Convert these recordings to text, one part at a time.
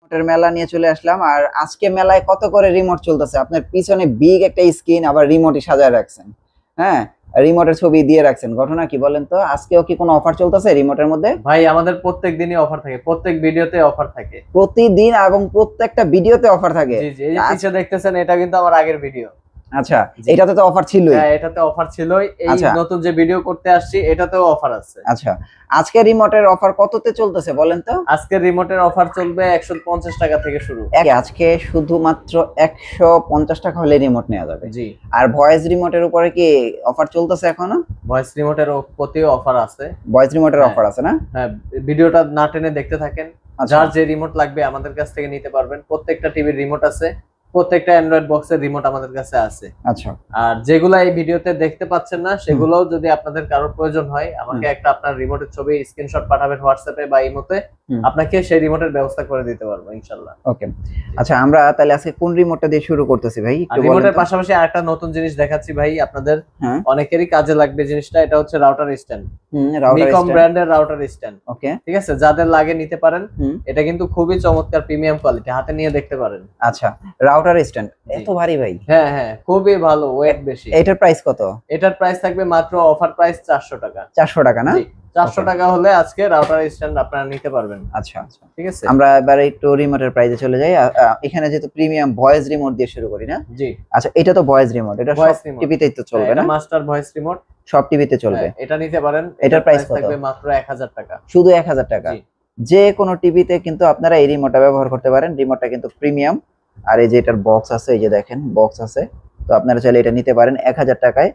রিমোটের মেলা নিয়ে চলে আসলাম। আর আজকে মেলায় কত করে রিমোট চলতেছে, আপনার পিছনে বিগ একটা স্ক্রিন, আবার রিমোটই সাজায় রাখছেন। হ্যাঁ, রিমোটের ছবি দিয়ে রাখছেন, ঘটনা কি বলেন তো? আজকেও কি কোনো অফার চলতেছে রিমোটের মধ্যে? ভাই আমাদের প্রত্যেক দিনই অফার থাকে, প্রত্যেক ভিডিওতে অফার থাকে। প্রতিদিন এবং প্রত্যেকটা ভিডিওতে অফার থাকে? জি জি, এই যে পিছে দেখতেছেন এটা কিন্তু আমার আগের ভিডিও। আচ্ছা, এটাতে তো অফার ছিলই। হ্যাঁ, এটাতে অফার ছিলই। এই নতুন যে ভিডিও করতে আসছি এটাতেও অফার আছে। আচ্ছা, আজকে রিমোটের অফার কততে চলতেছে বলেন তো? আজকে রিমোটের অফার চলবে 150 টাকা থেকে শুরু। আজকে শুধুমাত্র 150 টাকা হলে রিমোট নেওয়া যাবে। জি। আর ভয়েস রিমোটের উপরে কি অফার চলতেছে এখনো? ভয়েস রিমোটের প্রতিও অফার আছে। ভয়েস রিমোটের অফার আছে না? হ্যাঁ, ভিডিওটা না টেনে দেখতে থাকেন। যার যে রিমোট লাগবে আমাদের কাছ থেকে নিতে পারবেন। প্রত্যেকটা টিভির রিমোট আছে, প্রত্যেকটা অ্যান্ড্রয়েড বক্সের রিমোট আমাদের কাছে আছে। আচ্ছা, আর যেগুলো এই ভিডিওতে দেখতে পাচ্ছেন না সেগুলোও যদি আপনাদের কারোর প্রয়োজন হয় আমাকে একটা আপনার রিমোটের ছবি স্ক্রিনশট পাঠাবেন হোয়াটসঅ্যাপে বা ইমোতে, আপনাকে সেই রিমোটের ব্যবস্থা করে দিতে পারবো ইনশাআল্লাহ। ওকে, আচ্ছা আমরা তাহলে আজকে কোন রিমোটটা দিয়ে শুরু করতেছি ভাই? একটু বলেন। রিমোটের পাশাপাশি আরেকটা নতুন জিনিস দেখাচ্ছি ভাই আপনাদের, অনেকেরই কাজে লাগবে জিনিসটা। এটা হচ্ছে রাউটার স্ট্যান্ড, নিকম ব্র্যান্ডের রাউটার স্ট্যান্ড। ওকে, ঠিক আছে, যাদের লাগে নিতে পারেন। এটা কিন্তু খুবই চমৎকার প্রিমিয়াম কোয়ালিটি, হাতে নিয়ে দেখতে পারেন। আচ্ছা, রাউটার স্ট্যান্ড এত ভারী ভাই? হ্যাঁ হ্যাঁ, খুবই ভালো, ওয়েট বেশি। এটার প্রাইস কত? এটার প্রাইস থাকবে মাত্র অফার প্রাইস 400 টাকা। 400 টাকা না? 400 টাকা হলে আজকে রাউটার স্ট্যান্ড আপনারা নিতে পারবেন। আচ্ছা আচ্ছা, ঠিক আছে, আমরা এবারে একটু রিমোটের প্রাইসে চলে যাই। এখানে যেহেতু প্রিমিয়াম ভয়েস রিমোট দিয়ে শুরু করি না? জি। আচ্ছা, এটা তো ভয়েস রিমোট, এটা সব টিভিতেই তো চলবে না? মাস্টার ভয়েস রিমোট, সব টিভিতে চলবে। এটা নিতে পারেন। এটার প্রাইস কত? থাকবে মাত্র 1000 টাকা। শুধু 1000 টাকা? যে কোনো টিভিতে কিন্তু আপনারা এই রিমোটটা ব্যবহার করতে পারেন। রিমোটটা কিন্তু প্রিমিয়াম। আর এই যে এটার বক্স আছে, এই যে দেখেন বক্স আছে, তো আপনারা চাইলে এটা নিতে পারেন 1000 টাকায়।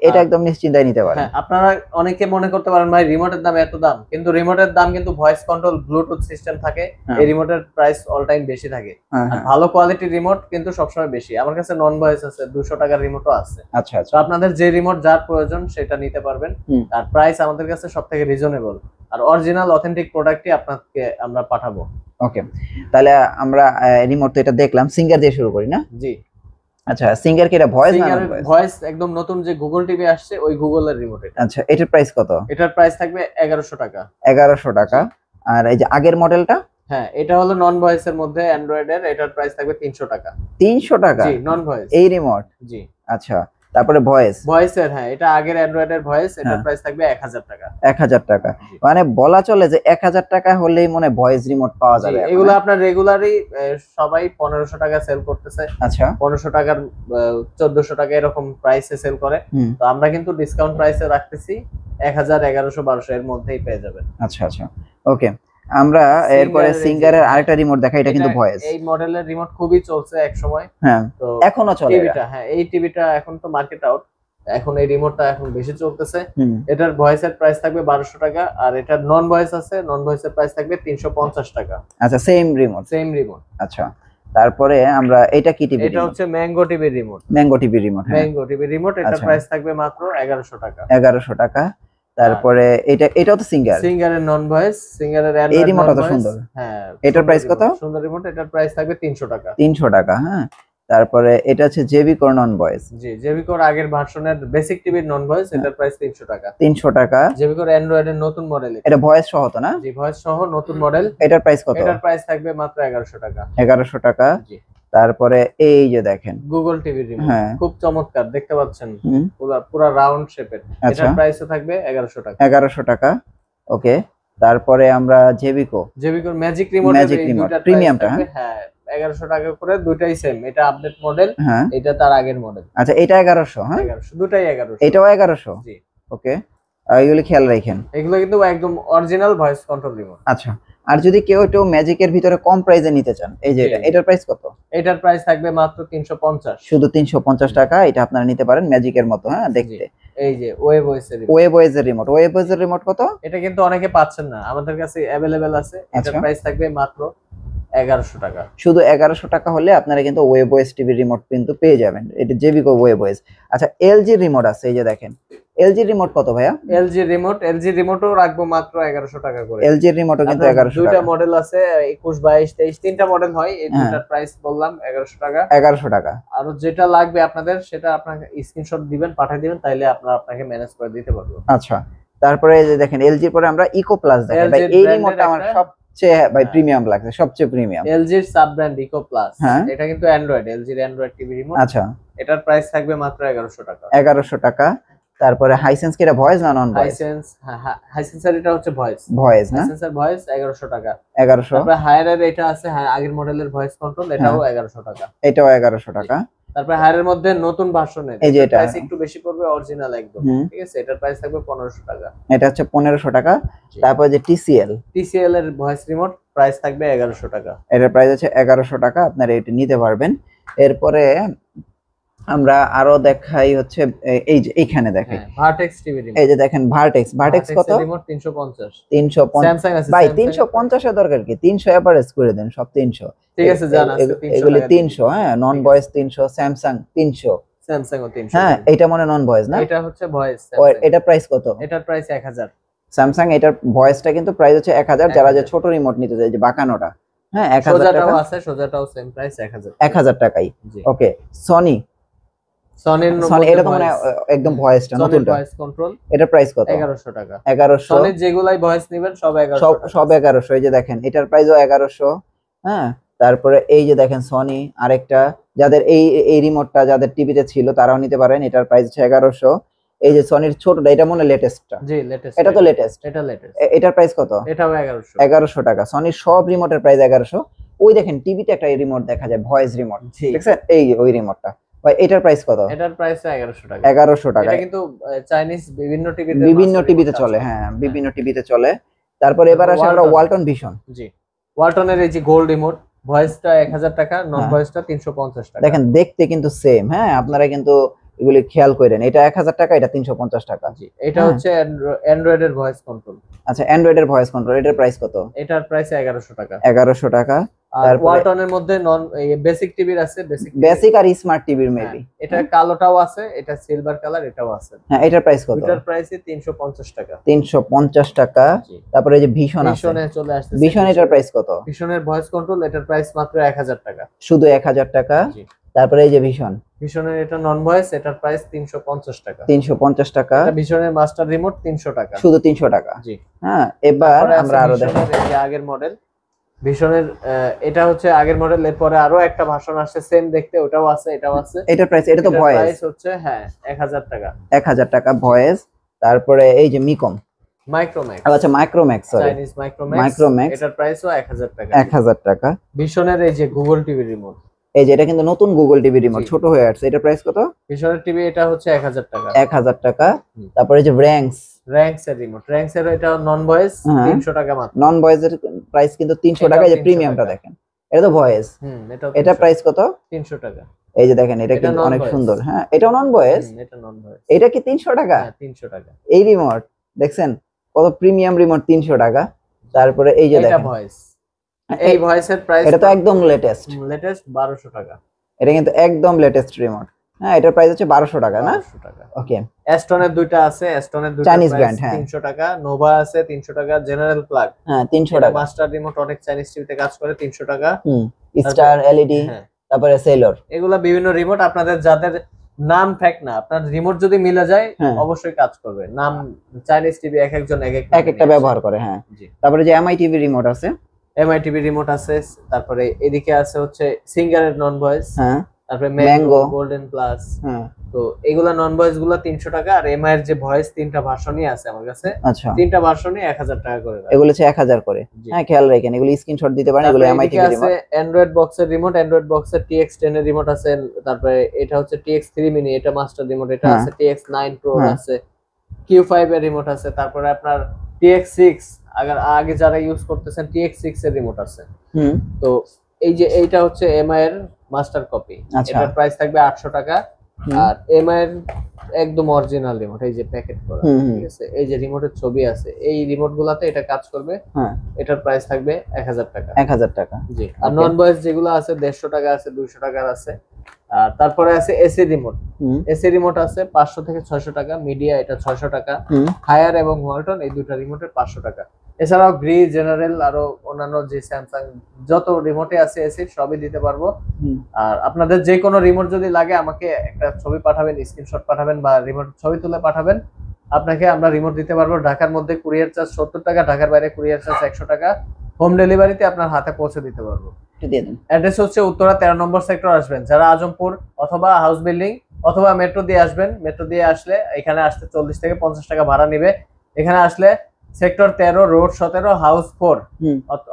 এটা একদম নিশ্চিন্তায় নিতে পারেন। হ্যাঁ, আপনারা অনেকে মনে করতে পারেন ভাই রিমোটের দাম এত দাম, কিন্তু রিমোটের দাম কিন্তু ভয়েস কন্ট্রোল ব্লুটুথ সিস্টেম থাকে। এই রিমোটের প্রাইস অল টাইম বেশি থাকে। আর ভালো কোয়ালিটির রিমোট কিন্তু সবসময় বেশি। আমার কাছে নন ভয়েস আছে, 200 টাকার রিমোটও আছে। আচ্ছা আচ্ছা, তো আপনাদের যে রিমোট যার প্রয়োজন সেটা নিতে পারবেন। আর প্রাইস আমাদের কাছে সবথেকে রিজনেবল, আর অরিজিনাল অথেন্টিক প্রোডাক্টই আপনাকে আমরা পাঠাবো। ওকে, তাহলে আমরা রিমোট তো এটা দেখলাম, সিঙ্গার দিয়ে শুরু করি না? জি। আচ্ছা, সিঙ্গার কি এটা ভয়েস না? ভয়েস একদম নতুন যে গুগল টিভি আসছে ওই গুগলের রিমোট এটা। আচ্ছা, এটার প্রাইস কত? এটার প্রাইস থাকবে 1100 টাকা। 1100 টাকা। আর এই যে আগের মডেলটা? হ্যাঁ, এটা হলো নন ভয়েসের মধ্যে অ্যান্ড্রয়েড এর, এটার প্রাইস থাকবে 300 টাকা। 300 টাকা? জি, নন ভয়েস এই রিমোট? জি। আচ্ছা, তারপরে ভয়েসের, হ্যাঁ এটা আগের অ্যান্ড্রয়েড এর ভয়েস, এটার প্রাইস থাকবে 1000 টাকা। 1000 টাকা, মানে বলা চলে যে 1000 টাকা হলেই মনে ভয়েস রিমোট পাওয়া যাবে। এগুলো আপনার রেগুলারই সবাই 1500 টাকা সেল করতেছে। আচ্ছা, 1500 টাকার 1400 টাকা এরকম প্রাইসে সেল করে। তো আমরা কিন্তু ডিসকাউন্ট প্রাইসে রাখতেছি 1000, 1100, 1200 এর মধ্যেই পেয়ে যাবেন। আচ্ছা আচ্ছা, ওকে। আমরা এরপরে সিঙ্গারের আরেকটা রিমোট দেখাই, এটা কিন্তু ভয়েস। এই মডেলের রিমোট খুবই চলছে এক সময়। হ্যাঁ, তো এখনো চলে টিভিটা। হ্যাঁ, এই টিভিটা এখন তো মার্কেট আউট, এখন এই রিমোটটা এখন বেশি চলতেছে। এটার ভয়েসের প্রাইস থাকবে 1200 টাকা, আর এটার নন ভয়েস আছে, নন ভয়েসের প্রাইস থাকবে 350 টাকা। আচ্ছা, সেম রিমোট? Same remote. আচ্ছা, তারপরে আমরা এটা কি টিভি? এটা হচ্ছে mango TV remote. Mango TV remote, mango TV remote, এটার প্রাইস থাকবে মাত্র 1100 টাকা। 1100 টাকা। তারপরে এটাও তো সিঙ্গার? সিঙ্গারের নন ভয়েস, সিঙ্গারের এই রিমোটটা তো সুন্দর। হ্যাঁ, এটার প্রাইস কত? সুন্দর রিমোট, এটার প্রাইস থাকবে 300 টাকা। 300 টাকা, হ্যাঁ। তারপরে এটা হচ্ছে জেবিকোর নন ভয়েস। জি, জেবিকোর আগের ভার্সনের বেসিক টিভির নন ভয়েস, এটার প্রাইস 300 টাকা। 300 টাকা। জেবিকোর অ্যান্ড্রয়েড এর নতুন মডেল, এটা ভয়েস সহ তো না? জি, ভয়েস সহ নতুন মডেল। এটার প্রাইস কত? এটার প্রাইস থাকবে মাত্র 1100 টাকা। 1100 টাকা। জি। তারপরে এই যে দেখেন গুগল টিভি রিমোট, খুব চমৎকার দেখতে পাচ্ছেন, পুরো রাউন্ড শেপের। এটার প্রাইসও থাকবে 1100 টাকা। 1100 টাকা, ওকে। তারপরে আমরা জেবিকোর ম্যাজিক রিমোট, প্রিমিয়ামটা, হ্যাঁ 1100 টাকা করে, দুটাই সেম। এটা আপডেট মডেল, এটা তার আগের মডেল। আচ্ছা, এটা 1100? হ্যাঁ, 1100, দুটাই 1100। এটাও 1100? জি, ওকে। এগুলো খেয়াল রাখেন, এগুলো কিন্তু একদম অরিজিনাল ভয়েস কন্ট্রোল রিমোট। আচ্ছা, আর যদি কেউ একটু ম্যাজিকের ভিতরে কম প্রাইসে নিতে চান, এই যে এটার প্রাইস কত? এটার প্রাইস থাকবে মাত্র 350। শুধু 350 টাকা। এটা আপনারা নিতে পারেন ম্যাজিকের মতো, হ্যাঁ দেখতে। এই যে ওয়েবওয়েসের রিমোট, ওয়েবওয়েসের রিমোট কত? এটা কিন্তু অনেকে পাচ্ছেন না, আমাদের কাছে अवेलेबल আছে। এটার প্রাইস থাকবে মাত্র 1100 টাকা। শুধু 1100 টাকা হলে আপনারা কিন্তু ওয়েবওয়েস টিভি রিমোট কিন্তু পেয়ে যাবেন। এটা জেবিকো ওয়েবওয়েস। আচ্ছা, এলজি রিমোট আছে, এই যে দেখেন এলজি রিমোট কত ভাইয়া? এলজি রিমোটও রাখবো মাত্র 1100 টাকা করে। এলজি রিমোটও কিন্তু 1100 টাকা। দুইটা মডেল আছে, 21, 22, 23, তিনটা মডেল হয়। এই দুটার প্রাইস বললাম 1100 টাকা। 1100 টাকা। আর যেটা লাগবে আপনাদের সেটা আপনাকে স্ক্রিনশট দিবেন, পাঠিয়ে দিবেন, তাইলে আপনাকে ম্যানেজ করে দিতে পারবো। আচ্ছা, তারপরে এই যে দেখেন এলজি পরে আমরা ইকো প্লাস দেখাই ভাই। এই রিমোটটা আমার সবচেয়ে ভাই প্রিমিয়াম লাগছে, সবচেয়ে প্রিমিয়াম। এলজির সাব ব্র্যান্ড ইকো প্লাস, এটা কিন্তু অ্যান্ড্রয়েড, এলজির অ্যান্ড্রয়েড টিভি রিমোট। আচ্ছা, এটার প্রাইস থাকবে মাত্র 1100 টাকা। 1100 টাকা। তারপরে হাইসেন্স কি এটা ভয়েস না নন ভয়েস? হাইসেন্সের এটা হচ্ছে ভয়েস, ভয়েস না, হাইসেন্সের ভয়েস 1100 টাকা। 1100। তারপরে হায়ারের এটা আছে, আগের মডেলের ভয়েস কন্ট্রোল, এটাও 1100 টাকা। এটাও 1100 টাকা। তারপরে হায়ারের মধ্যে নতুন ভার্সনের এই যে এটা প্রাইস একটু বেশি পড়বে, অরিজিনাল একদম, ঠিক আছে? এটার প্রাইস থাকবে 1500 টাকা। এটা হচ্ছে 1500 টাকা। তারপর যে টিসিএল এর ভয়েস রিমোট প্রাইস থাকবে 1100 টাকা। এটার প্রাইস হচ্ছে 1100 টাকা, আপনারা এটা নিতে পারবেন। এরপরে আমরা আরো দেখাই হচ্ছে এই যে এইখানে দেখেন ভার্টেক্স টিভি রিমোট। এই যে দেখেন ভার্টেক্স কত? রিমোট 350। 350 স্যামসাং আছে ভাই, 350 এর দরকার কি? 300 এভারেজ করে দেন, সব 300, ঠিক আছে? জানা আছে 300, এগুলি 300। হ্যাঁ, নন ভয়েস 300, স্যামসাং 300, স্যামসাং ও 300। হ্যাঁ, এটা মনে নন ভয়েস না, এটা হচ্ছে ভয়েস। এটা প্রাইস কত? এটার প্রাইস 1000। স্যামসাং এটার ভয়েসটা কিন্তু প্রাইস হচ্ছে 1000। যারা যে ছোট রিমোট নিতে চায়, যে বাঁকানোটা, হ্যাঁ, 1000 টাকা। সোজাটাও আছে, সোজাটাও সেম প্রাইস 1000, 1000 টাকাই। ওকে, সনি এটা তো মানে একদম ভয়েসটা নতুনটা, ভয়েস কন্ট্রোল, এটার প্রাইস কত? 1100 টাকা। 1100। সনির যেগুলাই ভয়েস নেবেন সব 1100, সব 1100। এই যে দেখেন এটার প্রাইসও 1100। হ্যাঁ, তারপরে এই যে দেখেন সনি আরেকটা, যাদের এই রিমোটটা যাদের টিভিতে ছিল তারাও নিতে পারেন, এটার প্রাইস হচ্ছে 1100। এই যে সনির ছোটটা, এটা মনে লেটেস্টটা? জি, লেটেস্ট। এটা তো লেটেস্ট, এটা লেটেস্ট। এটার প্রাইস কত? এটাও 1100। 1100 টাকা। সনির সব রিমোটের প্রাইস 1100। ওই দেখেন টিভিতে একটা রিমোট দেখা যায়, ভয়েস রিমোট, দেখছেন? এই ওই রিমোটটা ভাই, এটার প্রাইস কত? এটার প্রাইস 1100 টাকা। 1100 টাকা। এটা কিন্তু চাইনিজ বিভিন্ন টিভিতে চলে, হ্যাঁ, বিভিন্ন টিভিতে চলে। তারপরে এবার আসে আমরা ওয়ালটন ভিশন। জি, ওয়ালটনের এই যে গোল্ড রিমোট, ভয়েসটা 1000 টাকা, নন ভয়েসটা 350 টাকা। দেখেন দেখতে কিন্তু সেম, হ্যাঁ, আপনারা কিন্তু এগুলি খেয়াল করেন। এটা 1000 টাকা, এটা 350 টাকা। জি, এটা হচ্ছে অ্যান্ড্রয়েড এর ভয়েস কন্ট্রোল। আচ্ছা, অ্যান্ড্রয়েড এর ভয়েস কন্ট্রোল, এটার প্রাইস কত? এটার প্রাইস 1100 টাকা। 1100 টাকা। আর ওয়ালটনের মধ্যে নন বেসিক টিভির আছে, বেসিক আর স্মার্ট টিভির মেবি। এটা কালোটাও আছে, এটা সিলভার কালার, এটাও আছে। হ্যাঁ, এটার প্রাইস কত? এটার প্রাইস 350 টাকা। 350 টাকা। তারপরে এই যে ভিশন আছে, ভিশনে চলে আসছে। ভিশন এটার প্রাইস কত? ভিশনের ভয়েস কন্ট্রোল, এটার প্রাইস মাত্র 1000 টাকা, শুধু 1000 টাকা। তারপরে এই যে ভিশনের এটা নন ভয়েস, এটার প্রাইস 350 টাকা। 350 টাকা। এটা ভিশনের মাস্টার রিমোট 300 টাকা, শুধু 300 টাকা। জি, হ্যাঁ। এবার আমরা আরো দেখো এই আগের মডেল ভিশনের, এটা হচ্ছে আগের মডেল। এরপরে আরো একটা ভার্সন আসছে সেম দেখতে, ওটাও আছে, এটাও আছে। এটার প্রাইস, এটা তো ভয়েস, প্রাইস হচ্ছে হ্যাঁ 1000 টাকা। 1000 টাকা ভয়েস। তারপরে এই যে মাইক্রোম্যাক্স, আচ্ছা মাইক্রোম্যাক্স, সরি, চাইনিজ মাইক্রোম্যাক্স, এটার প্রাইসও 1000 টাকা। 1000 টাকা। ভিশনের এই যে গুগল টিভি রিমোট, এই যে এটা কিন্তু নতুন গুগল টিভি রিমোট, ছোট হয়ে আসছে, এটার প্রাইস কত? ভিশনের টিভি এটা হচ্ছে 1000 টাকা। 1000 টাকা। তারপরে যে র‍্যাঙ্কস এর রিমোট, র‍্যাঙ্কস এর এটা নন ভয়েস 300 টাকা মাত্র। নন ভয়েস এর প্রাইস কিন্তু 300 টাকা। এই যে প্রিমিয়ামটা দেখেন, এটা তো ভয়েস, এটা প্রাইস কত? 300 টাকা। এই যে দেখেন এটা কিন্তু অনেক সুন্দর, হ্যাঁ, এটাও নন ভয়েস, এটা নন ভয়েস। এটা কি 300 টাকা? হ্যাঁ, 300 টাকা। এই রিমোট দেখছেন কত প্রিমিয়াম রিমোট, 300 টাকা। তারপরে এই যে দেখেন এটা ভয়েস, এই ভয়েসের প্রাইস, এটা তো একদম লেটেস্ট 1200 টাকা। এটা কিন্তু একদম লেটেস্ট রিমোট, হ্যাঁ, এটার প্রাইস হচ্ছে 1200 টাকা না? 1200 টাকা। ওকে। অ্যাস্টনের দুইটা আছে, অ্যাস্টনের দুইটা চাইনিজ ব্র্যান্ড, হ্যাঁ, 300 টাকা। নোভা আছে 300 টাকা। জেনারেল প্লাগ, হ্যাঁ, 300 টাকা। মাস্টার রিমোট অনেক চাইনিজ টিভিতে কাজ করে, 300 টাকা। স্টার এলইডি, তারপরে সেলর, এগুলা বিভিন্ন রিমোট। আপনাদের যাদের নাম ফেক না, আপনার রিমোট যদি মিলে যায় অবশ্যই কাজ করবে। নাম চাইনিজ টিভি এক একজন এক একটা ব্যবহার করে, হ্যাঁ। তারপরে যে এমআই টিভি রিমোট আছে, এমআই টিভি রিমোট আছে। তারপরে এদিকে আছে হচ্ছে সিঙ্গারের নন ভয়েস, হ্যাঁ, তারপরে ম্যাঙ্গো, গোল্ডেন প্লাস, তো এগুলা নন ভয়েস গুলা 300 টাকা। আর এমআই এর যে ভয়েস তিনটা ভার্সনই আছে আমার কাছে, আচ্ছা, তিনটা ভার্সনই 1000 টাকা করে। এগুলো হচ্ছে 1000 করে, হ্যাঁ, খেয়াল রাখেন, এগুলো স্ক্রিনশট দিতে পারেন। এগুলো এমআই টিভি রিমোট। অ্যান্ড্রয়েড বক্সের রিমোট, অ্যান্ড্রয়েড বক্সের TX10 এর রিমোট আছে। তারপরে এটা হচ্ছে TX3 মিনি, এটা মাস্টার রিমোট। এটা আছে TX9 প্রো আছে, Q5 এর রিমোট আছে। তারপরে আপনার TX6, আগে যারা ইউজ করতেছেন TX6 এর রিমোট আছে। তো এই যে এইটা হচ্ছে এমআই এর মাস্টার কপি, এটার প্রাইস থাকবে 800 টাকা। আর এমআই এর একদম অরিজিনাল রিমোট, এই যে প্যাকেট করা, ঠিক আছে, এই যে রিমোটের ছবি আছে, এই রিমোট গুলাতে এটা কাজ করবে। এটার প্রাইস থাকবে 1000 টাকা। 1000 টাকা, জি। আর নন ভয়েস যেগুলো আছে 150 টাকা আছে, 200 টাকার আছে। আর তারপরে আছে এসি রিমোট, এসি রিমোট আছে 500 থেকে 600 টাকা। মিডিয়া এটা 600 টাকা। হায়ার এবং ওয়ালটন এই দুটো রিমোটের 500 টাকা। এছাড়াও গ্রি, জেনারেল, আরো অন্যান্য যে স্যামসাং যত রিমোটে আছে এসি সবই দিতে পারবো। আর আপনাদের যে কোনো রিমোট যদি লাগে আমাকে একটা ছবি পাঠাবেন, স্ক্রিনশট পাঠাবেন বা রিমোট ছবি তুলে পাঠাবেন, আপনাকে আমরা রিমোট দিতে পারবো। ঢাকার মধ্যে কুরিয়ার চার্জ 70 টাকা, ঢাকার বাইরে কুরিয়ার চার্জ 100 টাকা। হোম ডেলিভারিতে আপনার হাতে পৌঁছে দিতে পারবো। অ্যাড্রেস হচ্ছে উত্তরা 13 নম্বর সেক্টর আসবেন যারা, আজমপুর অথবা হাউস বিল্ডিং অথবা মেট্রো দিয়ে আসবেন। মেট্রো দিয়ে আসলে এখানে আসতে 40 থেকে 50 টাকা ভাড়া নিবে। এখানে আসলে সেক্টর 13 রোড 17 হাউস 4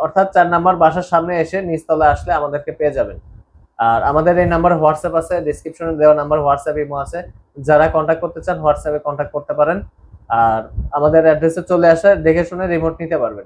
অর্থাৎ 4 নাম্বার বাসার সামনে এসে নিচতলা আসলে আমাদেরকে পেয়ে যাবেন। আর আমাদের এই নাম্বার হোয়াটসঅ্যাপ আছে, ডেসক্রিপশনে দেওয়া নাম্বার হোয়াটসঅ্যাপ ইমো আছে, যারা কন্ট্যাক্ট করতে চান হোয়াটসঅ্যাপে কন্ট্যাক্ট করতে পারেন। আর আমাদের অ্যাড্রেসে চলে আসে দেখে শুনে রিমোট নিতে পারবেন।